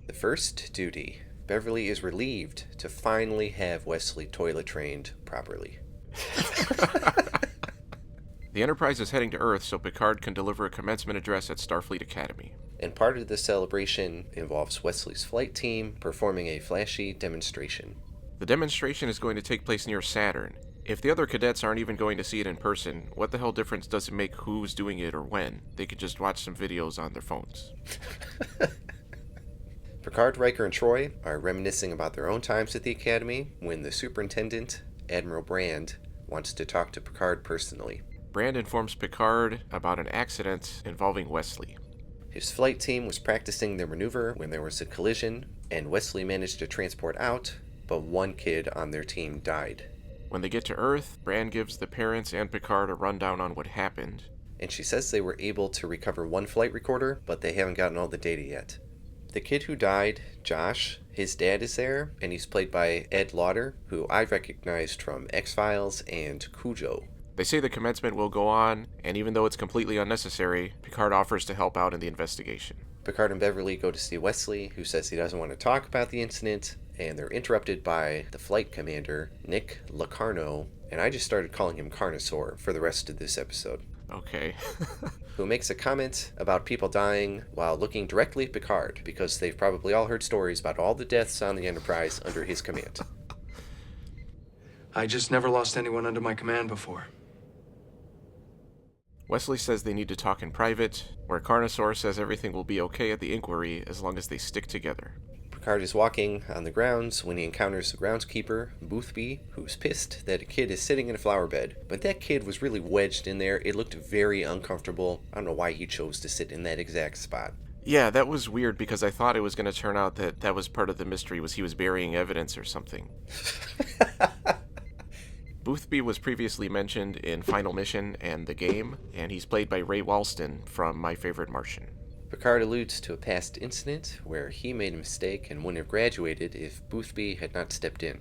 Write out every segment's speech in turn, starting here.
The first duty. Beverly is relieved to finally have Wesley toilet trained properly. The Enterprise is heading to Earth so Picard can deliver a commencement address at Starfleet Academy. And part of the celebration involves Wesley's flight team performing a flashy demonstration. The demonstration is going to take place near Saturn. If the other cadets aren't even going to see it in person, what the hell difference does it make who's doing it or when? They could just watch some videos on their phones. Picard, Riker, and Troy are reminiscing about their own times at the Academy when the superintendent, Admiral Brand, wants to talk to Picard personally. Brand informs Picard about an accident involving Wesley. His flight team was practicing their maneuver when there was a collision, and Wesley managed to transport out, but one kid on their team died. When they get to Earth, Brand gives the parents and Picard a rundown on what happened. And she says they were able to recover one flight recorder, but they haven't gotten all the data yet. The kid who died, Josh, his dad is there, and he's played by Ed Lauder, who I recognized from X-Files and Cujo. They say the commencement will go on, and even though it's completely unnecessary, Picard offers to help out in the investigation. Picard and Beverly go to see Wesley, who says he doesn't want to talk about the incident, and they're interrupted by the flight commander, Nick Locarno, and I just started calling him Carnosaur for the rest of this episode. Okay. Who makes a comment about people dying while looking directly at Picard, because they've probably all heard stories about all the deaths on the Enterprise under his command. I just never lost anyone under my command before. Wesley says they need to talk in private, where Carnosaur says everything will be okay at the inquiry as long as they stick together. Picard is walking on the grounds when he encounters the groundskeeper, Boothby, who's pissed that a kid is sitting in a flower bed. But that kid was really wedged in there. It looked very uncomfortable. I don't know why he chose to sit in that exact spot. Yeah, that was weird because I thought it was going to turn out that that was part of the mystery, was he was burying evidence or something. Boothby was previously mentioned in Final Mission and The Game, and he's played by Ray Walston from My Favorite Martian. Picard alludes to a past incident where he made a mistake and wouldn't have graduated if Boothby had not stepped in.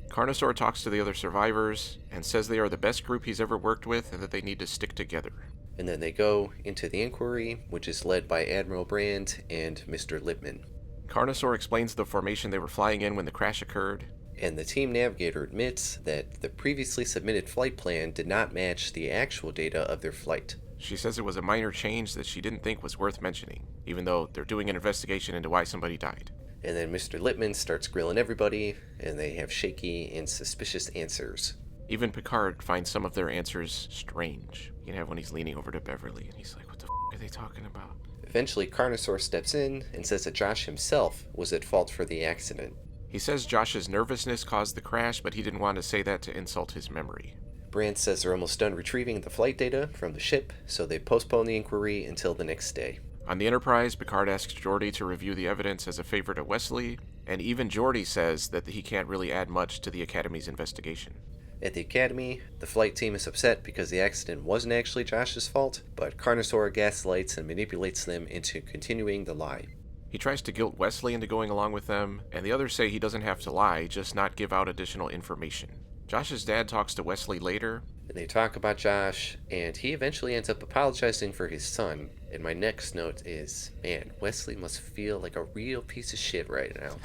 Carnosaur talks to the other survivors and says they are the best group he's ever worked with and that they need to stick together. And then they go into the inquiry, which is led by Admiral Brand and Mr. Lipman. Carnosaur explains the formation they were flying in when the crash occurred, and the team navigator admits that the previously submitted flight plan did not match the actual data of their flight. She says it was a minor change that she didn't think was worth mentioning, even though they're doing an investigation into why somebody died. And then Mr. Lipman starts grilling everybody, and they have shaky and suspicious answers. Even Picard finds some of their answers strange. You can have when he's leaning over to Beverly, and he's like, what the f*** are they talking about? Eventually, Carnosaur steps in and says that Josh himself was at fault for the accident. He says Josh's nervousness caused the crash, but he didn't want to say that to insult his memory. Brand says they're almost done retrieving the flight data from the ship, so they postpone the inquiry until the next day. On the Enterprise, Picard asks Geordi to review the evidence as a favor to Wesley, and even Geordi says that he can't really add much to the Academy's investigation. At the Academy, the flight team is upset because the accident wasn't actually Josh's fault, but Carnosaur gaslights and manipulates them into continuing the lie. He tries to guilt Wesley into going along with them, and the others say he doesn't have to lie, just not give out additional information. Josh's dad talks to Wesley later. And they talk about Josh, and he eventually ends up apologizing for his son. And my next note is, man, Wesley must feel like a real piece of shit right now.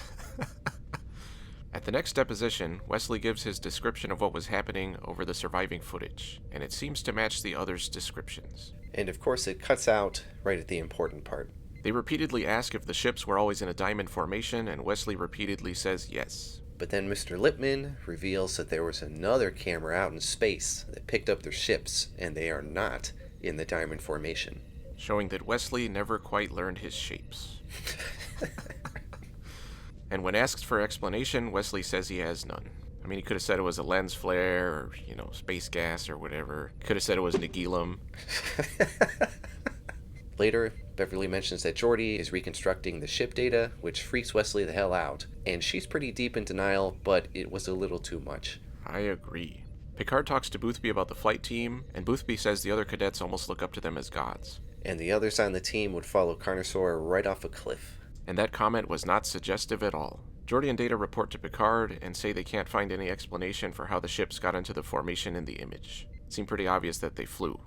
At the next deposition, Wesley gives his description of what was happening over the surviving footage, and it seems to match the others' descriptions. And of course it cuts out right at the important part. They repeatedly ask if the ships were always in a diamond formation, and Wesley repeatedly says yes. But then Mr. Lipman reveals that there was another camera out in space that picked up their ships, and they are not in the diamond formation. Showing that Wesley never quite learned his shapes. And when asked for explanation, Wesley says he has none. I mean, he could have said it was a lens flare, or, space gas, or whatever. Could have said it was Nagilum. Later, Beverly mentions that Geordi is reconstructing the ship data, which freaks Wesley the hell out. And she's pretty deep in denial, but it was a little too much. I agree. Picard talks to Boothby about the flight team, and Boothby says the other cadets almost look up to them as gods. And the others on the team would follow Carnosaur right off a cliff. And that comment was not suggestive at all. Geordi and Data report to Picard and say they can't find any explanation for how the ships got into the formation in the image. It seemed pretty obvious that they flew.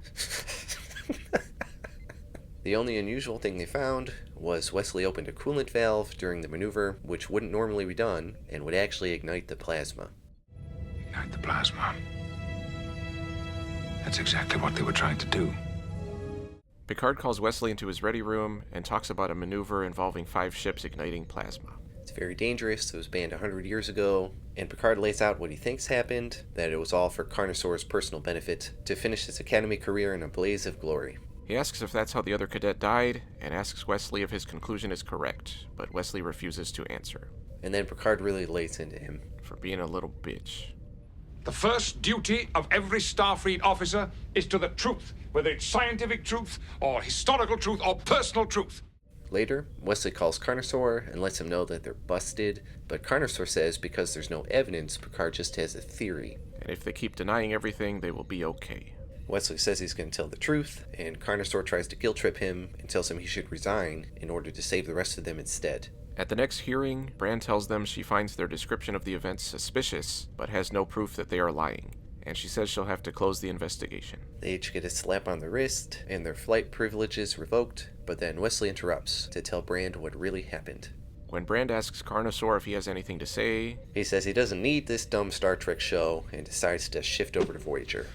The only unusual thing they found was Wesley opened a coolant valve during the maneuver, which wouldn't normally be done, and would actually ignite the plasma. Ignite the plasma. That's exactly what they were trying to do. Picard calls Wesley into his ready room and talks about a maneuver involving 5 ships igniting plasma. It's very dangerous, it was banned 100 years ago, and Picard lays out what he thinks happened, that it was all for Carnosaur's personal benefit, to finish his academy career in a blaze of glory. He asks if that's how the other cadet died, and asks Wesley if his conclusion is correct, but Wesley refuses to answer. And then Picard really lays into him. For being a little bitch. The first duty of every Starfleet officer is to the truth, whether it's scientific truth, or historical truth, or personal truth. Later, Wesley calls Carnosaur and lets him know that they're busted, but Carnosaur says because there's no evidence, Picard just has a theory. And if they keep denying everything, they will be okay. Wesley says he's going to tell the truth, and Carnosaur tries to guilt trip him and tells him he should resign in order to save the rest of them instead. At the next hearing, Brand tells them she finds their description of the events suspicious, but has no proof that they are lying, and she says she'll have to close the investigation. They each get a slap on the wrist, and their flight privileges revoked, but then Wesley interrupts to tell Brand what really happened. When Brand asks Carnosaur if he has anything to say, he says he doesn't need this dumb Star Trek show, and decides to shift over to Voyager.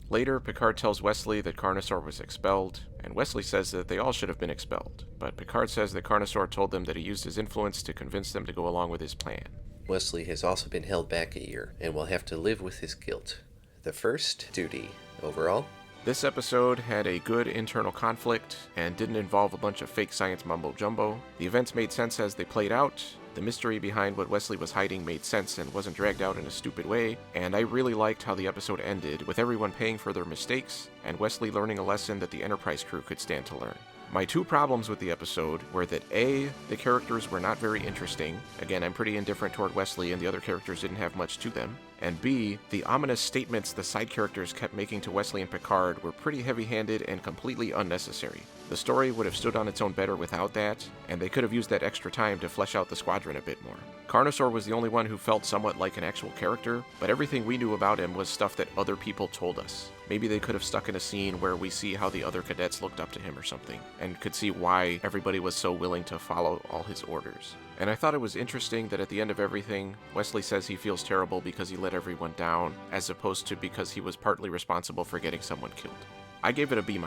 Later, Picard tells Wesley that Carnosaur was expelled, and Wesley says that they all should have been expelled, but Picard says that Carnosaur told them that he used his influence to convince them to go along with his plan. Wesley has also been held back a year, and will have to live with his guilt. The first duty, overall. This episode had a good internal conflict, and didn't involve a bunch of fake science mumbo-jumbo. The events made sense as they played out. The mystery behind what Wesley was hiding made sense and wasn't dragged out in a stupid way, and I really liked how the episode ended, with everyone paying for their mistakes, and Wesley learning a lesson that the Enterprise crew could stand to learn. My 2 problems with the episode were that A, the characters were not very interesting. Again, I'm pretty indifferent toward Wesley and the other characters didn't have much to them. And B, the ominous statements the side characters kept making to Wesley and Picard were pretty heavy-handed and completely unnecessary. The story would have stood on its own better without that, and they could have used that extra time to flesh out the squadron a bit more. Carnosaur was the only one who felt somewhat like an actual character, but everything we knew about him was stuff that other people told us. Maybe they could have stuck in a scene where we see how the other cadets looked up to him or something, and could see why everybody was so willing to follow all his orders. And I thought it was interesting that at the end of everything, Wesley says he feels terrible because he let everyone down, as opposed to because he was partly responsible for getting someone killed. I gave it a B-.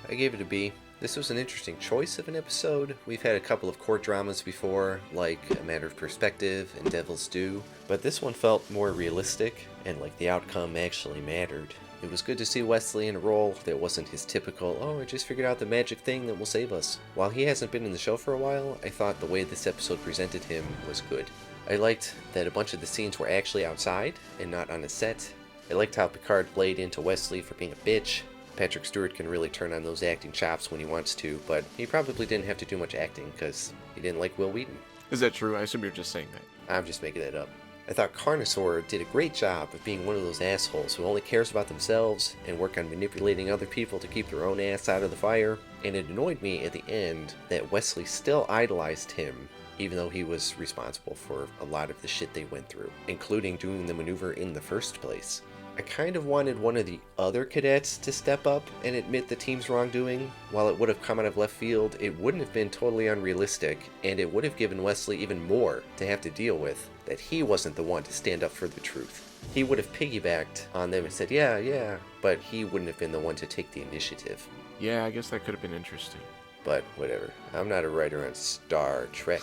I gave it a B. This was an interesting choice of an episode. We've had a couple of court dramas before, like A Matter of Perspective and Devil's Due, but this one felt more realistic, and like the outcome actually mattered. It was good to see Wesley in a role that wasn't his typical, oh, I just figured out the magic thing that will save us. While he hasn't been in the show for a while, I thought the way this episode presented him was good. I liked that a bunch of the scenes were actually outside and not on a set. I liked how Picard laid into Wesley for being a bitch. Patrick Stewart can really turn on those acting chops when he wants to, but he probably didn't have to do much acting because he didn't like Will Wheaton. Is that true? I assume you're just saying that. I'm just making that up. I thought Carnosaur did a great job of being one of those assholes who only cares about themselves and work on manipulating other people to keep their own ass out of the fire, and it annoyed me at the end that Wesley still idolized him, even though he was responsible for a lot of the shit they went through, including doing the maneuver in the first place. I kind of wanted one of the other cadets to step up and admit the team's wrongdoing. While it would have come out of left field, it wouldn't have been totally unrealistic, and it would have given Wesley even more to have to deal with, that he wasn't the one to stand up for the truth. He would have piggybacked on them and said, yeah, but he wouldn't have been the one to take the initiative. Yeah, I guess that could have been interesting. But whatever. I'm not a writer on Star Trek.